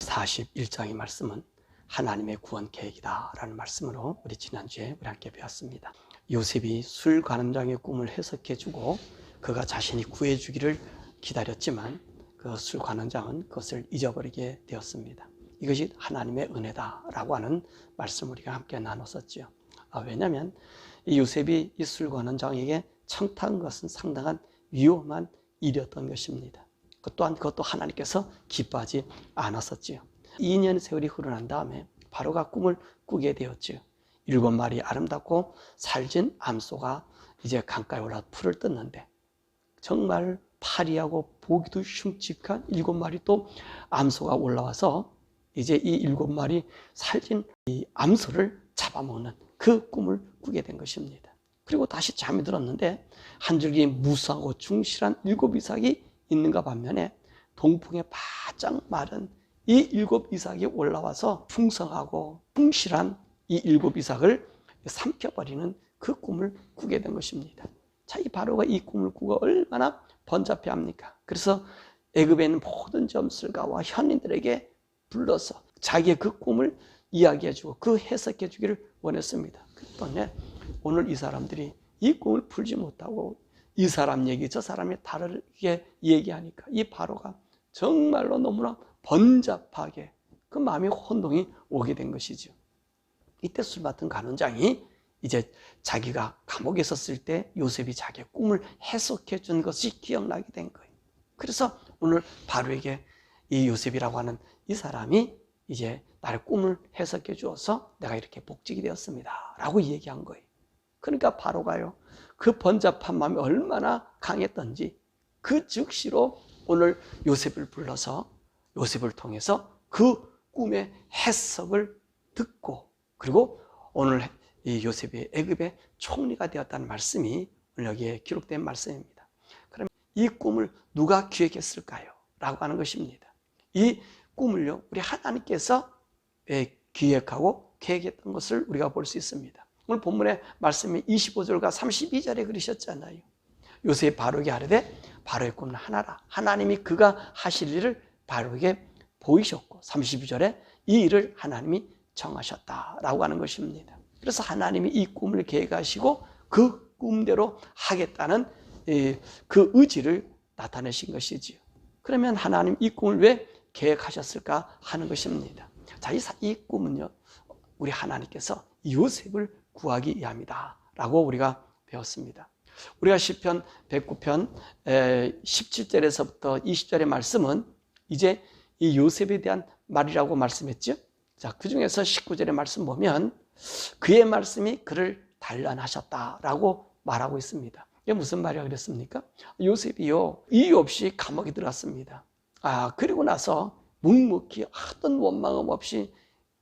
41장의 말씀은 하나님의 구원 계획이다라는 말씀으로 우리 지난주에 우리 함께 배웠습니다. 요셉이 술 관원장의 꿈을 해석해주고 그가 자신이 구해주기를 기다렸지만 그 술 관원장은 그것을 잊어버리게 되었습니다. 이것이 하나님의 은혜다라고 하는 말씀을 우리가 함께 나눴었죠. 왜냐하면 이 요셉이 이 술 관원장에게 청탁한 것은 상당한 위험한 일이었던 것입니다. 또한 그것도 하나님께서 기뻐하지 않았었지요. 2년 세월이 흐르난 다음에 바로가 꿈을 꾸게 되었지요. 7마리 아름답고 살진 암소가 이제 강가에 올라 풀을 뜯는데 정말 파리하고 보기도 흉측한 7마리 또 암소가 올라와서 이제 이 7마리 살진 이 암소를 잡아먹는 그 꿈을 꾸게 된 것입니다. 그리고 다시 잠이 들었는데 한 줄기 무수하고 충실한 7이삭이 있는가 반면에 동풍에 바짝 마른 이 7이삭이 올라와서 풍성하고 충실한 이 7이삭을 삼켜버리는 그 꿈을 꾸게 된 것입니다. 자, 이 바로가 이 꿈을 꾸고 얼마나 번잡해합니까? 그래서 애굽에 있는 모든 점술가와 현인들에게 불러서 자기의 그 꿈을 이야기해주고 그 해석해주기를 원했습니다. 그랬더니 오늘 이 사람들이 이 꿈을 풀지 못하고 이 사람 얘기 저 사람이 다르게 얘기하니까 이 바로가 정말로 너무나 번잡하게 그 마음의 혼동이 오게 된 것이죠. 이때 술 맡은 관원장이 이제 자기가 감옥에 있었을 때 요셉이 자기의 꿈을 해석해 준 것이 기억나게 된 거예요. 그래서 오늘 바로에게 이 요셉이라고 하는 이 사람이 이제 나의 꿈을 해석해 주어서 내가 이렇게 복직이 되었습니다 라고 얘기한 거예요. 그러니까 바로가요, 그 번잡한 마음이 얼마나 강했던지 그 즉시로 오늘 요셉을 불러서 요셉을 통해서 그 꿈의 해석을 듣고 그리고 오늘 이 요셉이 애굽의 총리가 되었다는 말씀이 오늘 여기에 기록된 말씀입니다. 그럼 이 꿈을 누가 기획했을까요? 라고 하는 것입니다. 이 꿈을요, 우리 하나님께서 기획하고 계획했던 것을 우리가 볼 수 있습니다. 오늘 본문의 말씀이 25절과 32절에 그러셨잖아요. 요셉이 바로에게 하르되 바로의 꿈은 하나라. 하나님이 그가 하실 일을 바로에게 보이셨고 32절에 이 일을 하나님이 정하셨다라고 하는 것입니다. 그래서 하나님이 이 꿈을 계획하시고 그 꿈대로 하겠다는 그 의지를 나타내신 것이지요. 그러면 하나님 이 꿈을 왜 계획하셨을까 하는 것입니다. 자, 이 꿈은요, 우리 하나님께서 요셉을 구하기 위함이다 라고 우리가 배웠습니다. 우리가 시편 109편 17절에서부터 20절의 말씀은 이제 이 요셉에 대한 말이라고 말씀했죠. 자, 그 중에서 19절의 말씀 보면 그의 말씀이 그를 단련하셨다라고 말하고 있습니다. 이게 무슨 말이라 그랬습니까? 요셉이요, 이유 없이 감옥에 들어갔습니다. 그리고 나서 묵묵히 어떤 원망음 없이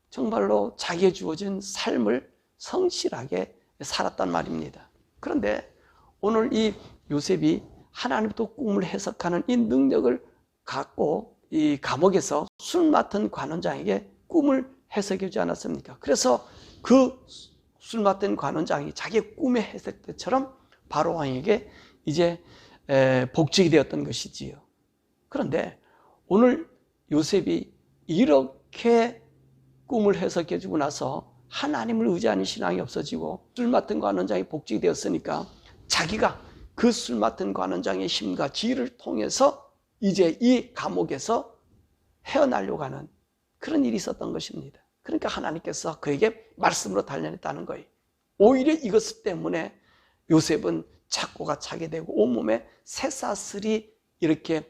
정말로 자기에 주어진 삶을 성실하게 살았단 말입니다. 그런데 오늘 이 요셉이 하나님도 꿈을 해석하는 이 능력을 갖고 이 감옥에서 술 맡은 관원장에게 꿈을 해석해 주지 않았습니까? 그래서 그 술 맡은 관원장이 자기의 꿈의 해석 때처럼 바로 왕에게 이제 복직이 되었던 것이지요. 그런데 오늘 요셉이 이렇게 꿈을 해석해 주고 나서 하나님을 의지하는 신앙이 없어지고 술 맡은 관원장이 복직이 되었으니까 자기가 그 술 맡은 관원장의 힘과 지혜를 통해서 이제 이 감옥에서 헤어나려고 하는 그런 일이 있었던 것입니다. 그러니까 하나님께서 그에게 말씀으로 단련했다는 거예요. 오히려 이것 때문에 요셉은 착고가 차게 되고 온몸에 쇠사슬이 이렇게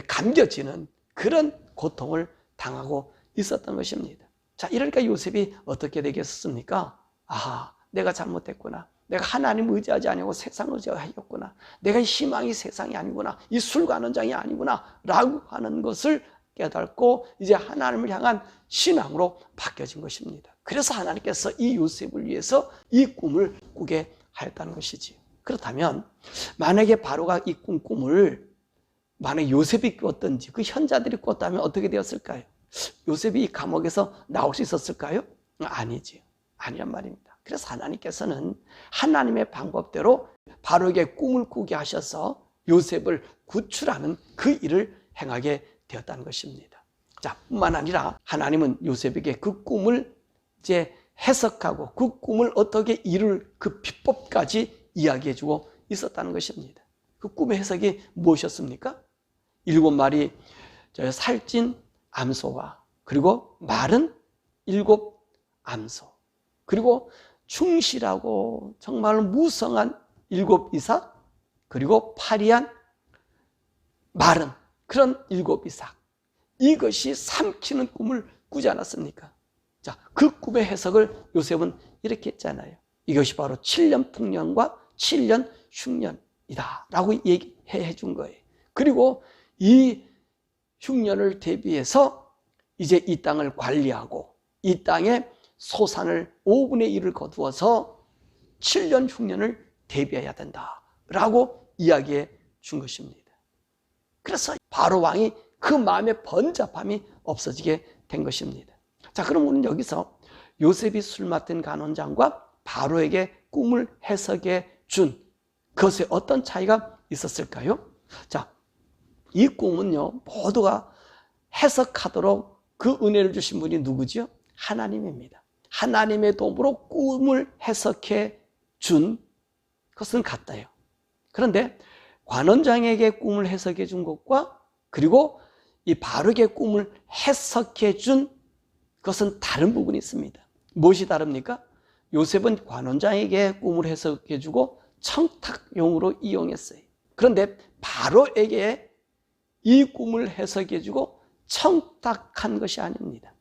감겨지는 그런 고통을 당하고 있었던 것입니다. 자, 이러니까 요셉이 어떻게 되겠습니까? 내가 잘못했구나. 내가 하나님 의지하지 아니고 세상 의지하였구나. 내가 희망이 세상이 아니구나. 이 술 관원장이 아니구나. 라고 하는 것을 깨닫고 이제 하나님을 향한 신앙으로 바뀌어진 것입니다. 그래서 하나님께서 이 요셉을 위해서 이 꿈을 꾸게 하였다는 것이지. 그렇다면 만약에 바로가 이 꿈을 만약에 요셉이 꿨든지 그 현자들이 꿨다면 어떻게 되었을까요? 요셉이 이 감옥에서 나올 수 있었을까요? 아니지요. 아니란 말입니다. 그래서 하나님께서는 하나님의 방법대로 바로에게 꿈을 꾸게 하셔서 요셉을 구출하는 그 일을 행하게 되었다는 것입니다. 자, 뿐만 아니라 하나님은 요셉에게 그 꿈을 이제 해석하고 그 꿈을 어떻게 이룰 그 비법까지 이야기해주고 있었다는 것입니다. 그 꿈의 해석이 무엇이었습니까? 7마리 살찐 암소와 그리고 마른 7 암소, 그리고 충실하고 정말 무성한 7 이삭, 그리고 파리한 마른 그런 7 이삭, 이것이 삼키는 꿈을 꾸지 않았습니까? 자, 그 꿈의 해석을 요셉은 이렇게 했잖아요. 이것이 바로 7년 풍년과 7년 흉년이다 라고 얘기해 준 거예요. 그리고 이 흉년을 대비해서 이제 이 땅을 관리하고 이 땅에 소산을 5분의 1을 거두어서 7년 흉년을 대비해야 된다라고 이야기해 준 것입니다. 그래서 바로 왕이 그 마음의 번잡함이 없어지게 된 것입니다. 자, 그럼 우리는 여기서 요셉이 술 맡은 간원장과 바로에게 꿈을 해석해 준 그것에 어떤 차이가 있었을까요? 자, 이 꿈은요, 모두가 해석하도록 그 은혜를 주신 분이 누구죠? 하나님입니다. 하나님의 도움으로 꿈을 해석해 준 것은 같아요. 그런데 관원장에게 꿈을 해석해 준 것과 그리고 이 바로에게 꿈을 해석해 준 것은 다른 부분이 있습니다. 무엇이 다릅니까? 요셉은 관원장에게 꿈을 해석해 주고 청탁용으로 이용했어요. 그런데 바로에게 이 꿈을 해석해 주고 청탁한 것이 아닙니다.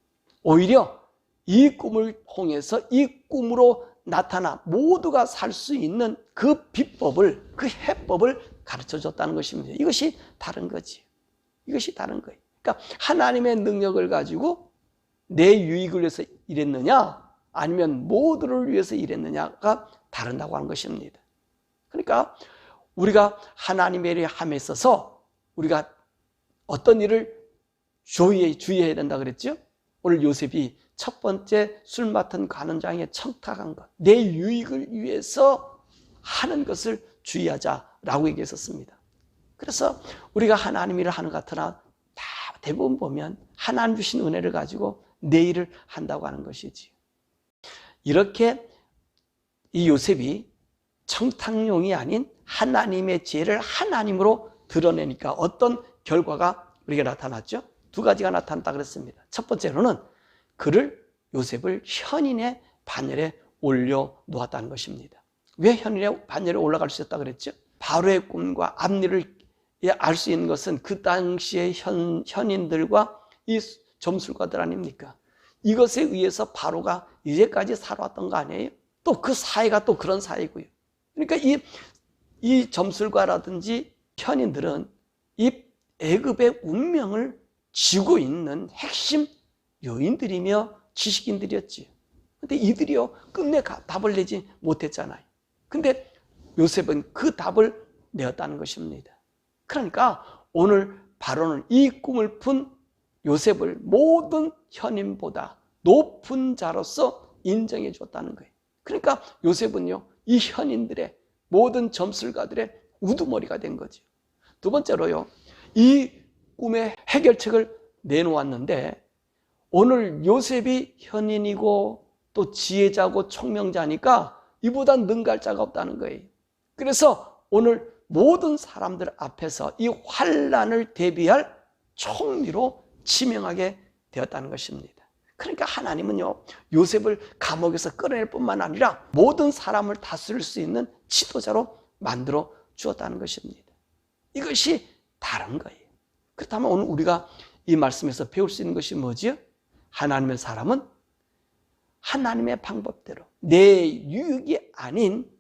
오히려 이 꿈을 통해서 이 꿈으로 나타나 모두가 살 수 있는 그 비법을, 그 해법을 가르쳐 줬다는 것입니다. 이것이 다른 거지. 이것이 다른 거예요. 그러니까 하나님의 능력을 가지고 내 유익을 위해서 일했느냐 아니면 모두를 위해서 일했느냐가 다른다고 하는 것입니다. 그러니까 우리가 하나님의 일에 함에 있어서 우리가 어떤 일을 주의해야 된다 그랬죠? 오늘 요셉이 첫 번째 술 맡은 관원장에 청탁한 것, 내 유익을 위해서 하는 것을 주의하자라고 얘기했었습니다. 그래서 우리가 하나님 일을 하는 것 같으나 다 대부분 보면 하나님 주신 은혜를 가지고 내 일을 한다고 하는 것이지. 이렇게 이 요셉이 청탁용이 아닌 하나님의 지혜를 하나님으로 드러내니까 어떤 결과가 우리에게 나타났죠? 2가지가 나타났다 그랬습니다. 첫 번째로는 요셉을 현인의 반열에 올려놓았다는 것입니다. 왜 현인의 반열에 올라갈 수 있었다 그랬죠? 바로의 꿈과 앞일을 알 수 있는 것은 그 당시의 현인들과 이 점술가들 아닙니까? 이것에 의해서 바로가 이제까지 살아왔던 거 아니에요? 또 그 사회가 또 그런 사회고요. 그러니까 이 점술가라든지 현인들은 이 애굽의 운명을 쥐고 있는 핵심 요인들이며 지식인들이었지요. 근데 이들이요, 끝내 답을 내지 못했잖아요. 근데 요셉은 그 답을 내었다는 것입니다. 그러니까 오늘 바로는 이 꿈을 푼 요셉을 모든 현인보다 높은 자로서 인정해 줬다는 거예요. 그러니까 요셉은요, 이 현인들의 모든 점술가들의 우두머리가 된 거죠. 두 번째로요, 이 꿈의 해결책을 내놓았는데 오늘 요셉이 현인이고 또 지혜자고 총명자니까 이보다 능가할 자가 없다는 거예요. 그래서 오늘 모든 사람들 앞에서 이 환난을 대비할 총리로 지명하게 되었다는 것입니다. 그러니까 하나님은요, 요셉을 감옥에서 끌어낼 뿐만 아니라 모든 사람을 다스릴 수 있는 지도자로 만들어 주었다는 것입니다. 이것이 다른 거예요. 그렇다면 오늘 우리가 이 말씀에서 배울 수 있는 것이 뭐지요? 하나님의 사람은 하나님의 방법대로 내 유익이 아닌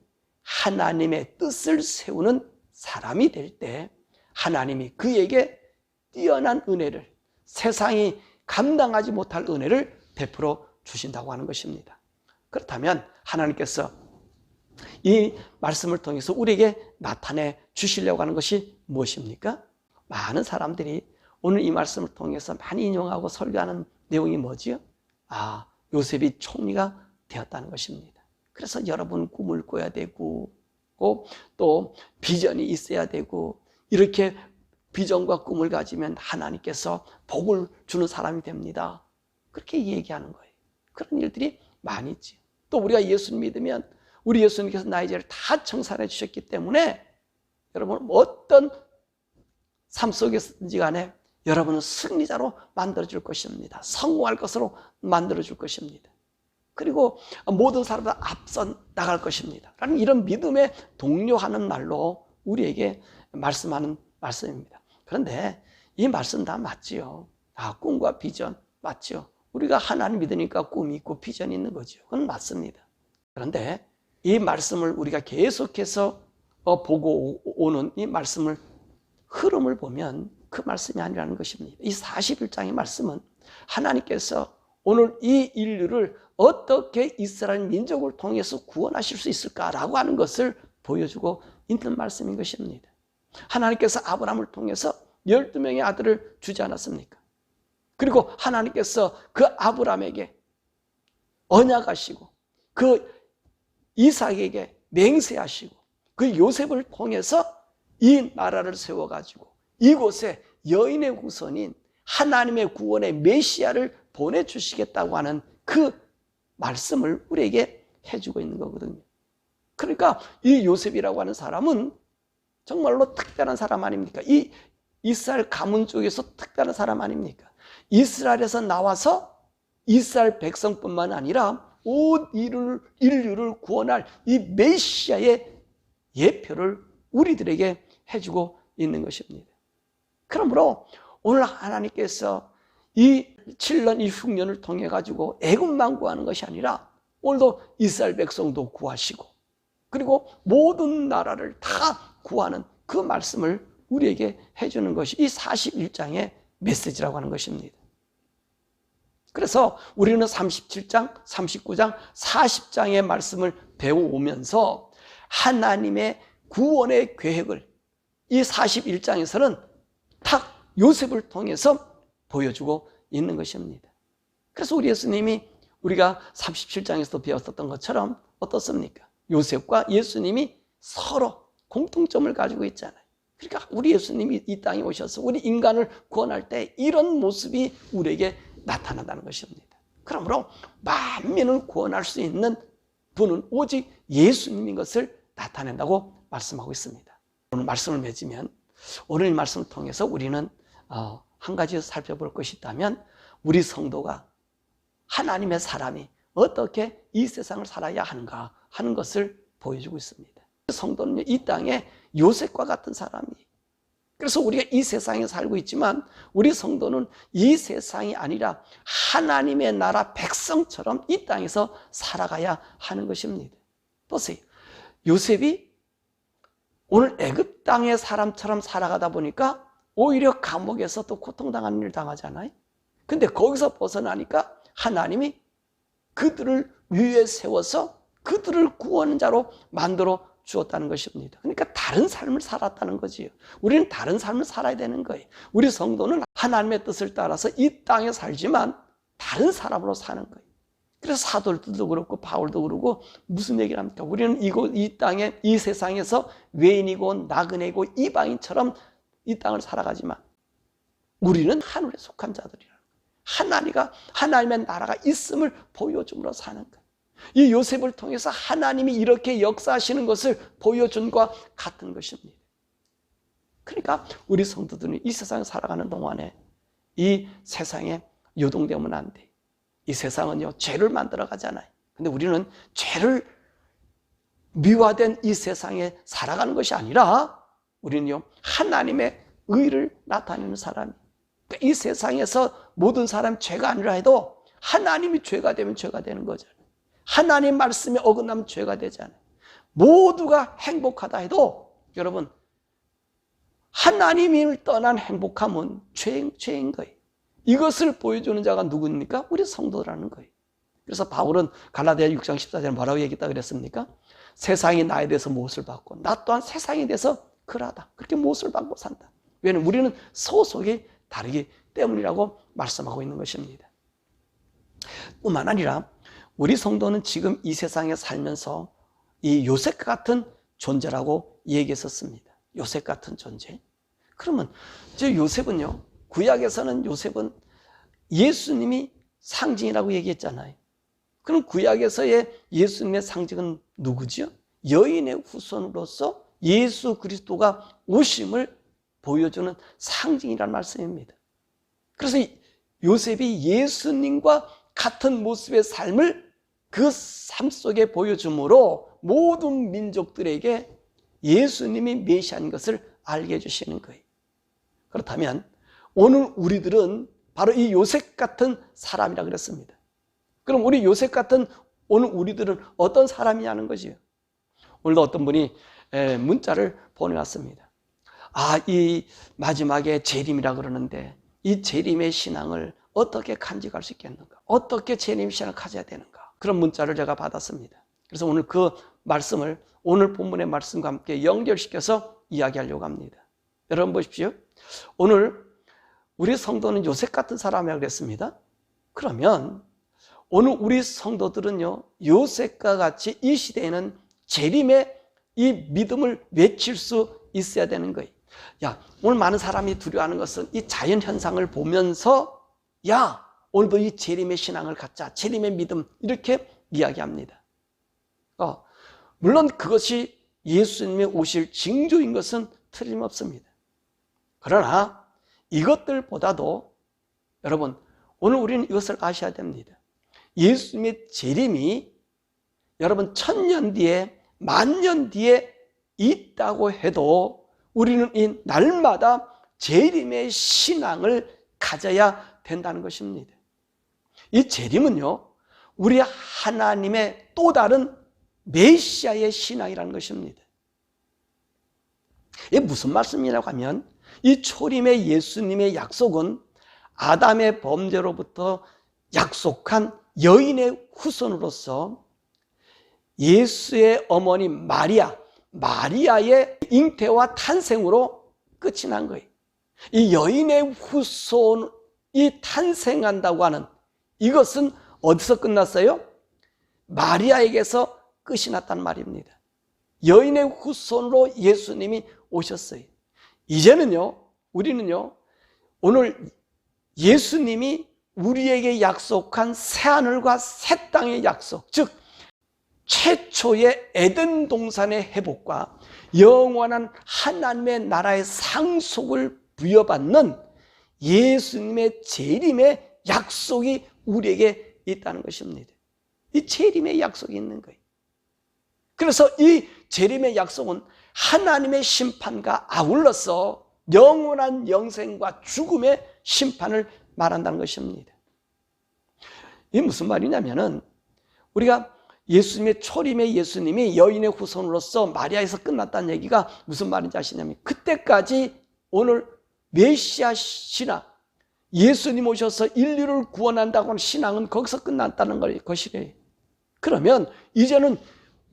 하나님의 뜻을 세우는 사람이 될 때 하나님이 그에게 뛰어난 은혜를, 세상이 감당하지 못할 은혜를 베풀어 주신다고 하는 것입니다. 그렇다면 하나님께서 이 말씀을 통해서 우리에게 나타내 주시려고 하는 것이 무엇입니까? 많은 사람들이 오늘 이 말씀을 통해서 많이 인용하고 설교하는 내용이 뭐지요? 요셉이 총리가 되었다는 것입니다. 그래서 여러분 꿈을 꿔야 되고 또 비전이 있어야 되고 이렇게 비전과 꿈을 가지면 하나님께서 복을 주는 사람이 됩니다. 그렇게 얘기하는 거예요. 그런 일들이 많이 있지. 또 우리가 예수를 믿으면 우리 예수님께서 나의 죄를 다 청산해 주셨기 때문에 여러분 어떤 삶 속에서든지 간에 여러분은 승리자로 만들어줄 것입니다. 성공할 것으로 만들어줄 것입니다. 그리고 모든 사람들 앞서 나갈 것입니다. 라는 이런 믿음에 동료하는 말로 우리에게 말씀하는 말씀입니다. 그런데 이 말씀 다 맞지요. 꿈과 비전 맞죠. 우리가 하나님 믿으니까 꿈이 있고 비전이 있는 거죠. 그건 맞습니다. 그런데 이 말씀을 우리가 계속해서 보고 오는 이 말씀을 흐름을 보면 그 말씀이 아니라는 것입니다. 이 41장의 말씀은 하나님께서 오늘 이 인류를 어떻게 이스라엘 민족을 통해서 구원하실 수 있을까라고 하는 것을 보여주고 있는 말씀인 것입니다. 하나님께서 아브라함을 통해서 12명의 아들을 주지 않았습니까? 그리고 하나님께서 그 아브라함에게 언약하시고 그 이삭에게 맹세하시고 그 요셉을 통해서 이 나라를 세워가지고 이곳에 여인의 후손인 하나님의 구원의 메시아를 보내주시겠다고 하는 그 말씀을 우리에게 해주고 있는 거거든요. 그러니까 이 요셉이라고 하는 사람은 정말로 특별한 사람 아닙니까? 이 이스라엘 가문 쪽에서 특별한 사람 아닙니까? 이스라엘에서 나와서 이스라엘 백성뿐만 아니라 온 인류를 구원할 이 메시아의 예표를 우리들에게 해주고 있는 것입니다. 그러므로 오늘 하나님께서 이 7년, 이 흉년을 통해 가지고 애굽만 구하는 것이 아니라 오늘도 이스라엘 백성도 구하시고 그리고 모든 나라를 다 구하는 그 말씀을 우리에게 해주는 것이 이 41장의 메시지라고 하는 것입니다. 그래서 우리는 37장, 39장, 40장의 말씀을 배워오면서 하나님의 구원의 계획을 이 41장에서는 딱 요셉을 통해서 보여주고 있는 것입니다. 그래서 우리 예수님이 우리가 37장에서도 배웠었던 것처럼 어떻습니까? 요셉과 예수님이 서로 공통점을 가지고 있잖아요. 그러니까 우리 예수님이 이 땅에 오셔서 우리 인간을 구원할 때 이런 모습이 우리에게 나타난다는 것입니다. 그러므로 만민을 구원할 수 있는 분은 오직 예수님인 것을 나타낸다고 말씀하고 있습니다. 오늘 말씀을 맺으면 오늘 이 말씀을 통해서 우리는 한 가지 살펴볼 것이 있다면 우리 성도가 하나님의 사람이 어떻게 이 세상을 살아야 하는가 하는 것을 보여주고 있습니다. 성도는 이 땅에 요셉과 같은 사람이에요. 그래서 우리가 이 세상에 살고 있지만 우리 성도는 이 세상이 아니라 하나님의 나라 백성처럼 이 땅에서 살아가야 하는 것입니다. 보세요. 요셉이 오늘 애굽 땅의 사람처럼 살아가다 보니까 오히려 감옥에서 또 고통당하는 일을 당하잖아요. 근데 거기서 벗어나니까 하나님이 그들을 위에 세워서 그들을 구원하는 자로 만들어 주었다는 것입니다. 그러니까 다른 삶을 살았다는 거지요. 우리는 다른 삶을 살아야 되는 거예요. 우리 성도는 하나님의 뜻을 따라서 이 땅에 살지만 다른 사람으로 사는 거예요. 그래서 사도들도 그렇고 바울도 그러고 무슨 얘기를 합니까? 우리는 이 땅에 이 세상에서 외인이고 나그네고 이방인처럼 이 땅을 살아가지만 우리는 하늘에 속한 자들이라는 거예요. 하나님의 나라가 있음을 보여줌으로 사는 거예요. 이 요셉을 통해서 하나님이 이렇게 역사하시는 것을 보여준 것과 같은 것입니다. 그러니까 우리 성도들은 이 세상에 살아가는 동안에 이 세상에 요동되면 안 돼. 이 세상은요 죄를 만들어 가잖아요. 근데 우리는 죄를 미화된 이 세상에 살아가는 것이 아니라 우리는요 하나님의 의를 나타내는 사람이에요. 그러니까 이 세상에서 모든 사람 죄가 아니라 해도 하나님이 죄가 되면 죄가 되는 거잖아요. 하나님 말씀에 어긋나면 죄가 되잖아요. 모두가 행복하다 해도 여러분 하나님을 떠난 행복함은 죄인 거예요. 이것을 보여주는 자가 누구입니까? 우리 성도라는 거예요. 그래서 바울은 갈라디아 6장 14절에 뭐라고 얘기했다 그랬습니까? 세상이 나에 대해서 못을 받고 나 또한 세상에 대해서 그러하다. 그렇게 못을 받고 산다. 왜냐하면 우리는 소속이 다르기 때문이라고 말씀하고 있는 것입니다. 뿐만 아니라 우리 성도는 지금 이 세상에 살면서 이 요셉 같은 존재라고 얘기했었습니다. 요셉 같은 존재. 그러면 저 요셉은요, 구약에서는 요셉은 예수님이 상징이라고 얘기했잖아요. 그럼 구약에서의 예수님의 상징은 누구죠? 여인의 후손으로서 예수 그리스도가 오심을 보여주는 상징이라는 말씀입니다. 그래서 요셉이 예수님과 같은 모습의 삶을 그 삶 속에 보여줌으로 모든 민족들에게 예수님이 메시아인 것을 알게 해주시는 거예요. 그렇다면 오늘 우리들은 바로 이 요셉 같은 사람이라 그랬습니다. 그럼 우리 요셉 같은 오늘 우리들은 어떤 사람이냐는 거지요. 오늘도 어떤 분이 문자를 보내왔습니다. 이 마지막에 재림이라 그러는데 이 재림의 신앙을 어떻게 간직할 수 있겠는가? 어떻게 재림 신앙을 가져야 되는가? 그런 문자를 제가 받았습니다. 그래서 오늘 그 말씀을 오늘 본문의 말씀과 함께 연결시켜서 이야기하려고 합니다. 여러분 보십시오. 오늘 우리 성도는 요셉 같은 사람이라고 그랬습니다. 그러면 오늘 우리 성도들은요, 요셉과 같이 이 시대에는 재림의 이 믿음을 외칠 수 있어야 되는 거예요. 오늘 많은 사람이 두려워하는 것은 이 자연 현상을 보면서 오늘도 이 재림의 신앙을 갖자, 재림의 믿음, 이렇게 이야기합니다. 물론 그것이 예수님의 오실 징조인 것은 틀림없습니다. 그러나 이것들보다도 여러분, 오늘 우리는 이것을 아셔야 됩니다. 예수님의 재림이 여러분 1000년 뒤에, 10,000년 뒤에 있다고 해도 우리는 이 날마다 재림의 신앙을 가져야 된다는 것입니다. 이 재림은요, 우리 하나님의 또 다른 메시아의 신앙이라는 것입니다. 이게 무슨 말씀이라고 하면 이 초림의 예수님의 약속은 아담의 범죄로부터 약속한 여인의 후손으로서 예수의 어머니 마리아의 잉태와 탄생으로 끝이 난 거예요. 이 여인의 후손이 탄생한다고 하는 이것은 어디서 끝났어요? 마리아에게서 끝이 났단 말입니다. 여인의 후손으로 예수님이 오셨어요. 이제는요, 우리는요, 오늘 예수님이 우리에게 약속한 새하늘과 새 땅의 약속, 즉 최초의 에덴 동산의 회복과 영원한 하나님의 나라의 상속을 부여받는 예수님의 재림의 약속이 우리에게 있다는 것입니다. 이 재림의 약속이 있는 거예요. 그래서 이 재림의 약속은 하나님의 심판과 아울러서 영원한 영생과 죽음의 심판을 말한다는 것입니다. 이게 무슨 말이냐면은 우리가 예수님의 초림의 예수님이 여인의 후손으로서 마리아에서 끝났다는 얘기가 무슨 말인지 아시냐면 그때까지 오늘 메시아 신앙, 예수님 오셔서 인류를 구원한다고 하는 신앙은 거기서 끝났다는 것이래요. 그러면 이제는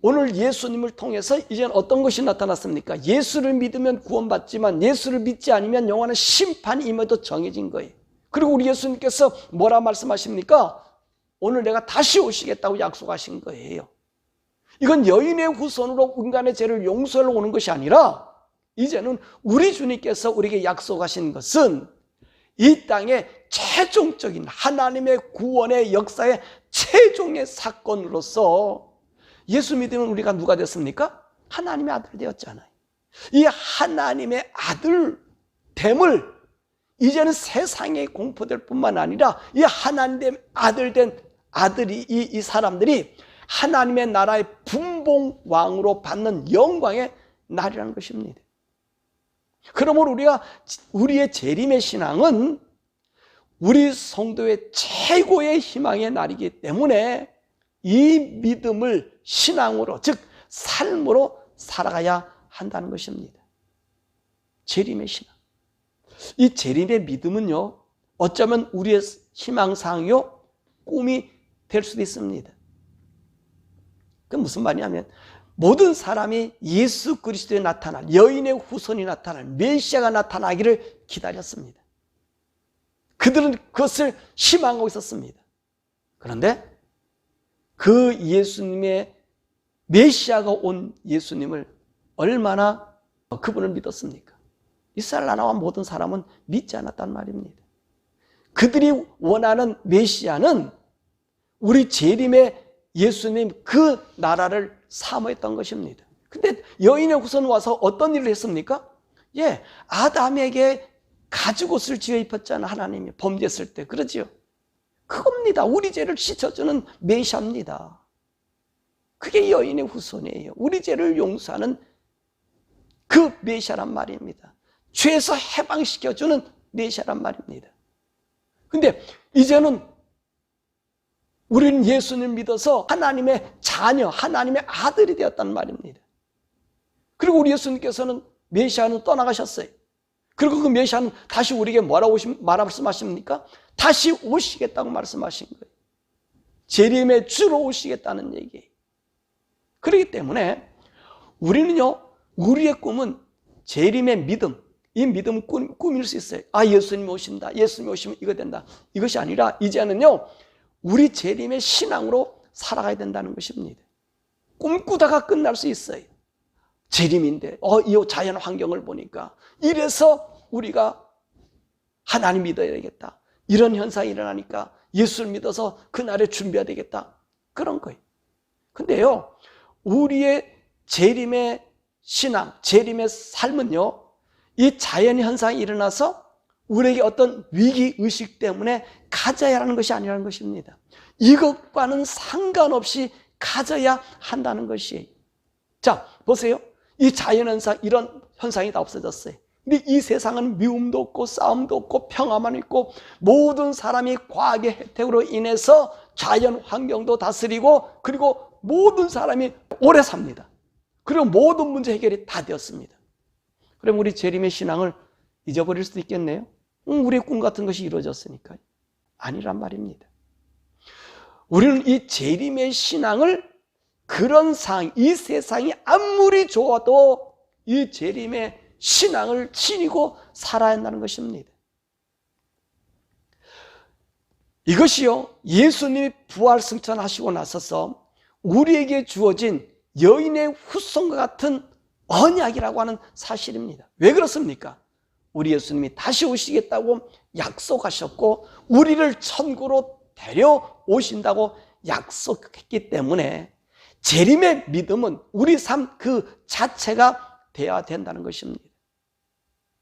오늘 예수님을 통해서 이제는 어떤 것이 나타났습니까? 예수를 믿으면 구원받지만 예수를 믿지 않으면 영원한 심판이 임해도 정해진 거예요. 그리고 우리 예수님께서 뭐라 말씀하십니까? 오늘 내가 다시 오시겠다고 약속하신 거예요. 이건 여인의 후손으로 인간의 죄를 용서하러 오는 것이 아니라 이제는 우리 주님께서 우리에게 약속하신 것은 이 땅의 최종적인 하나님의 구원의 역사의 최종의 사건으로서 예수 믿으면 우리가 누가 됐습니까? 하나님의 아들 되었잖아요. 이 하나님의 아들됨을 이제는 세상에 공포될 뿐만 아니라 이 하나님의 아들 된 아들이 이 사람들이 하나님의 나라의 분봉왕으로 받는 영광의 날이라는 것입니다. 그러므로 우리의 재림의 신앙은 우리 성도의 최고의 희망의 날이기 때문에 이 믿음을 신앙으로, 즉 삶으로 살아가야 한다는 것입니다. 재림의 신앙. 이 재림의 믿음은요, 어쩌면 우리의 희망사항이요, 꿈이 될 수도 있습니다. 그건 무슨 말이냐면 모든 사람이 예수 그리스도에 나타날, 여인의 후손이 나타날 메시아가 나타나기를 기다렸습니다. 그들은 그것을 희망하고 있었습니다. 그런데 그 예수님의 메시아가 온 예수님을 얼마나 그분을 믿었습니까? 이스라엘 나라와 모든 사람은 믿지 않았단 말입니다. 그들이 원하는 메시아는 우리 재림의 예수님 그 나라를 사모했던 것입니다. 근데 여인의 후손 와서 어떤 일을 했습니까? 아담에게 가죽옷을 지어 입혔잖아. 하나님이 범죄했을 때. 그러지요? 그겁니다. 우리 죄를 씻어주는 메시아입니다. 그게 여인의 후손이에요. 우리 죄를 용서하는 그 메시아란 말입니다. 죄에서 해방시켜주는 메시아란 말입니다. 근데 이제는 우리는 예수님을 믿어서 하나님의 자녀, 하나님의 아들이 되었단 말입니다. 그리고 우리 예수님께서는 메시아는 떠나가셨어요. 그리고 그 메시아는 다시 우리에게 뭐라고 말씀하십니까? 다시 오시겠다고 말씀하신 거예요. 재림의 주로 오시겠다는 얘기예요. 그렇기 때문에 우리는요, 우리의 꿈은 재림의 믿음, 이 믿음은 꾸밀 수 있어요. 예수님이 오신다, 예수님이 오시면 이거 된다. 이것이 아니라 이제는요, 우리 재림의 신앙으로 살아가야 된다는 것입니다. 꿈꾸다가 끝날 수 있어요. 재림인데 이 자연 환경을 보니까 이래서 우리가 하나님 믿어야 되겠다. 이런 현상이 일어나니까 예수를 믿어서 그날에 준비해야 되겠다. 그런 거예요. 근데요, 우리의 재림의 신앙, 재림의 삶은요, 이 자연 현상이 일어나서 우리에게 어떤 위기의식 때문에 가져야 하는 것이 아니라는 것입니다. 이것과는 상관없이 가져야 한다는 것이에요. 자, 보세요. 이 자연현상, 이런 현상이 다 없어졌어요. 근데 이 세상은 미움도 없고 싸움도 없고 평화만 있고 모든 사람이 과학의 혜택으로 인해서 자연 환경도 다스리고 그리고 모든 사람이 오래 삽니다. 그리고 모든 문제 해결이 다 되었습니다. 그럼 우리 재림의 신앙을 잊어버릴 수도 있겠네요. 우리의 꿈 같은 것이 이루어졌으니까요. 아니란 말입니다. 우리는 이 재림의 신앙을 그런 이 세상이 아무리 좋아도 이 재림의 신앙을 지니고 살아야 한다는 것입니다. 이것이요, 예수님이 부활 승천하시고 나서서 우리에게 주어진 여인의 후손과 같은 언약이라고 하는 사실입니다. 왜 그렇습니까? 우리 예수님이 다시 오시겠다고 약속하셨고 우리를 천국으로 데려오신다고 약속했기 때문에 재림의 믿음은 우리 삶 그 자체가 되어야 된다는 것입니다.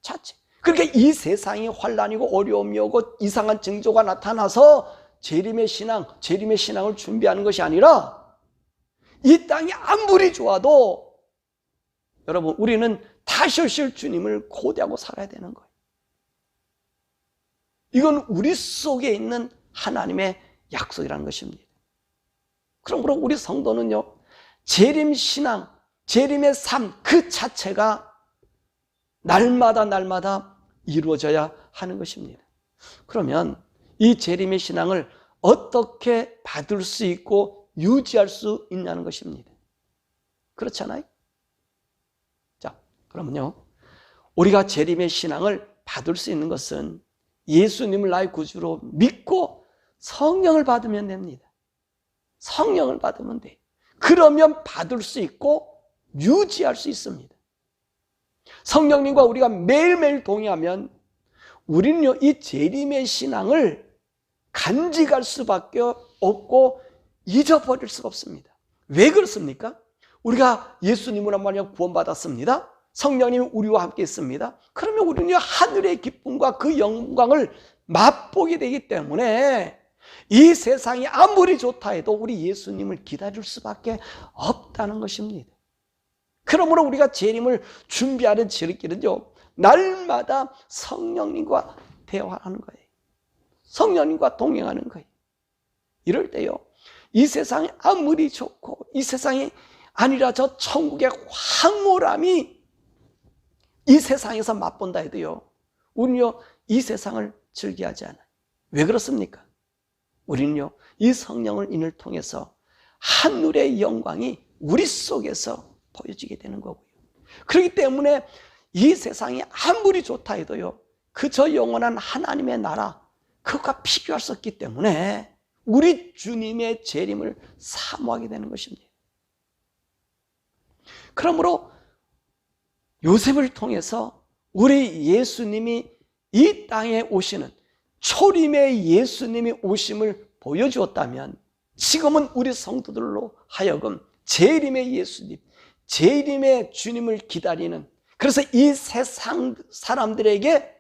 자체. 그러니까 이 세상이 환난이고 어려움이 오고 이상한 징조가 나타나서 재림의 신앙을 준비하는 것이 아니라 이 땅이 아무리 좋아도 여러분, 우리는 다시 오실 주님을 고대하고 살아야 되는 거예요. 이건 우리 속에 있는 하나님의 약속이라는 것입니다. 그러므로 우리 성도는요, 재림 신앙, 재림의 삶 그 자체가 날마다 이루어져야 하는 것입니다. 그러면 이 재림의 신앙을 어떻게 받을 수 있고 유지할 수 있냐는 것입니다. 그렇잖아요? 자, 그러면요, 우리가 재림의 신앙을 받을 수 있는 것은 예수님을 나의 구주로 믿고 성령을 받으면 됩니다. 성령을 받으면 돼요. 그러면 받을 수 있고 유지할 수 있습니다. 성령님과 우리가 매일매일 동의하면 우리는요, 이 재림의 신앙을 간직할 수밖에 없고 잊어버릴 수가 없습니다. 왜 그렇습니까? 우리가 예수님으로 말하여 구원받았습니다. 성령님이 우리와 함께 있습니다. 그러면 우리는 하늘의 기쁨과 그 영광을 맛보게 되기 때문에 이 세상이 아무리 좋다 해도 우리 예수님을 기다릴 수밖에 없다는 것입니다. 그러므로 우리가 재림을 준비하는 지름길은요, 날마다 성령님과 대화하는 거예요. 성령님과 동행하는 거예요. 이럴 때요, 이 세상이 아무리 좋고 이 세상이 아니라 저 천국의 황홀함이 이 세상에서 맛본다 해도요, 우리는요, 이 세상을 즐겨하지 않아요. 왜 그렇습니까? 우리는요, 이 성령을 인을 통해서 하늘의 영광이 우리 속에서 보여지게 되는 거고요. 그렇기 때문에 이 세상이 아무리 좋다 해도요, 그저 영원한 하나님의 나라, 그것과 비교할 수 없기 때문에 우리 주님의 재림을 사모하게 되는 것입니다. 그러므로 요셉을 통해서 우리 예수님이 이 땅에 오시는 초림의 예수님이 오심을 보여주었다면 지금은 우리 성도들로 하여금 재림의 예수님, 재림의 주님을 기다리는, 그래서 이 세상 사람들에게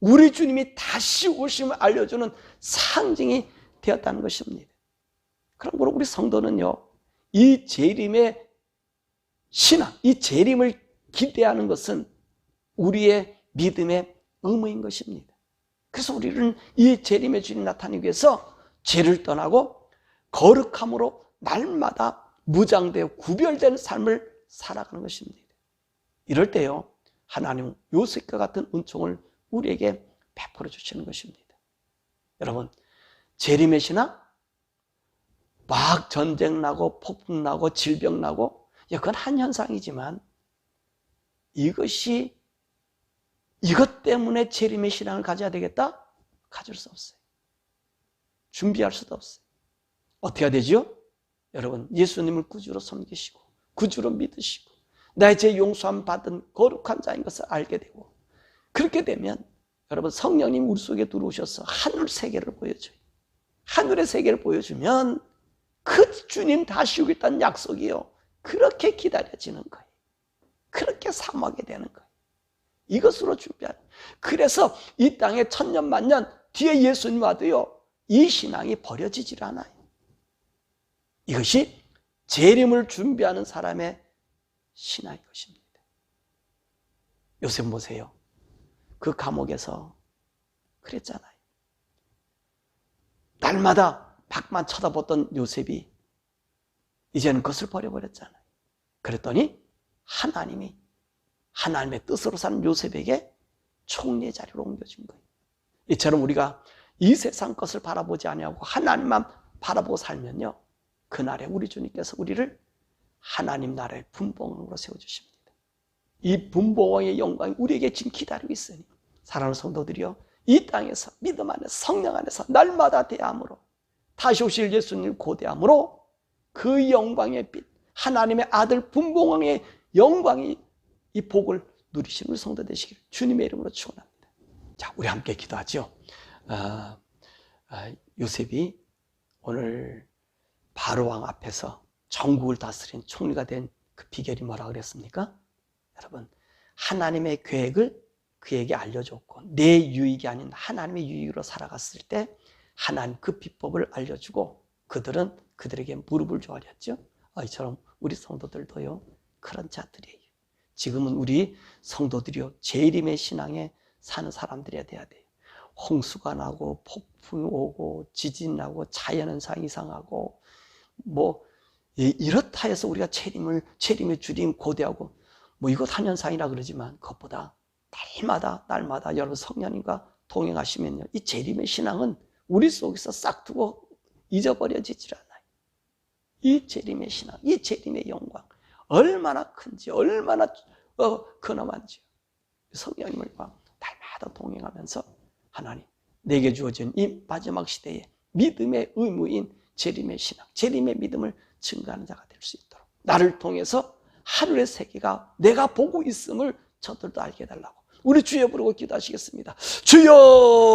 우리 주님이 다시 오심을 알려주는 상징이 되었다는 것입니다. 그러므로 우리 성도는요, 이 재림의 신앙, 이 재림을 기대하는 것은 우리의 믿음의 의무인 것입니다. 그래서 우리는 이 재림의 주님 나타나기 위해서 죄를 떠나고 거룩함으로 날마다 무장되어 구별된 삶을 살아가는 것입니다. 이럴 때요, 하나님은 요셉과 같은 은총을 우리에게 베풀어 주시는 것입니다. 여러분, 재림의 신앙? 막 전쟁 나고 폭풍 나고 질병 나고, 그건 한 현상이지만 이것 때문에 재림의 신앙을 가져야 되겠다? 가질 수 없어요. 준비할 수도 없어요. 어떻게 해야 되죠? 여러분, 예수님을 구주로 섬기시고 구주로 믿으시고 나의 죄 용서함 받은 거룩한 자인 것을 알게 되고, 그렇게 되면 여러분, 성령님 우리 속에 들어오셔서 하늘 세계를 보여줘요. 하늘의 세계를 보여주면 그 주님 다시 오겠다는 약속이요, 그렇게 기다려지는 거예요. 그렇게 사모하게 되는 거예요. 이것으로 준비하는. 그래서 이 땅에 천년 만년 뒤에 예수님 와도요, 이 신앙이 버려지질 않아요. 이것이 재림을 준비하는 사람의 신앙인 것입니다. 요셉 보세요. 그 감옥에서 그랬잖아요. 날마다 밖만 쳐다보던 요셉이 이제는 그것을 버려버렸잖아요. 그랬더니 하나님의 뜻으로 사는 요셉에게 총리의 자리로 옮겨준 거예요. 이처럼 우리가 이 세상 것을 바라보지 아니하고 하나님만 바라보고 살면요, 그날에 우리 주님께서 우리를 하나님 나라의 분봉왕으로 세워주십니다. 이 분봉왕의 영광이 우리에게 지금 기다리고 있으니 사랑하는 성도들이요, 이 땅에서 믿음 안에서 성령 안에서 날마다 대함으로, 다시 오실 예수님을 고대함으로 그 영광의 빛, 하나님의 아들 분봉왕의 영광이 이 복을 누리시는 성도 되시기를 주님의 이름으로 축원합니다. 자, 우리 함께 기도하죠. 요셉이 오늘 바로왕 앞에서 전국을 다스린 총리가 된 그 비결이 뭐라 그랬습니까? 여러분, 하나님의 계획을 그에게 알려줬고 내 유익이 아닌 하나님의 유익으로 살아갔을 때 하나님 그 비법을 알려주고 그들은 그들에게 무릎을 조아렸죠. 이처럼 우리 성도들도요, 그런 자들이에요. 지금은 우리 성도들이요, 재림의 신앙에 사는 사람들이 돼야 돼요. 홍수가 나고 폭풍이 오고 지진 나고 자연현상 이상하고 이렇다 해서 우리가 재림의 주님 고대하고 이것 한 현상이라 그러지만 그것보다 날마다 여러분 성령님과 동행하시면요, 이 재림의 신앙은 우리 속에서 싹 두고 잊어버려지질 않아요. 이 재림의 신앙, 이 재림의 영광 얼마나 큰지, 얼마나 근엄한지 성령님과 날마다 동행하면서 하나님, 내게 주어진 이 마지막 시대에 믿음의 의무인 재림의 신앙, 재림의 믿음을 증거하는 자가 될 수 있도록 나를 통해서 하늘의 세계가 내가 보고 있음을 저들도 알게 해달라고 우리 주여 부르고 기도하시겠습니다. 주여!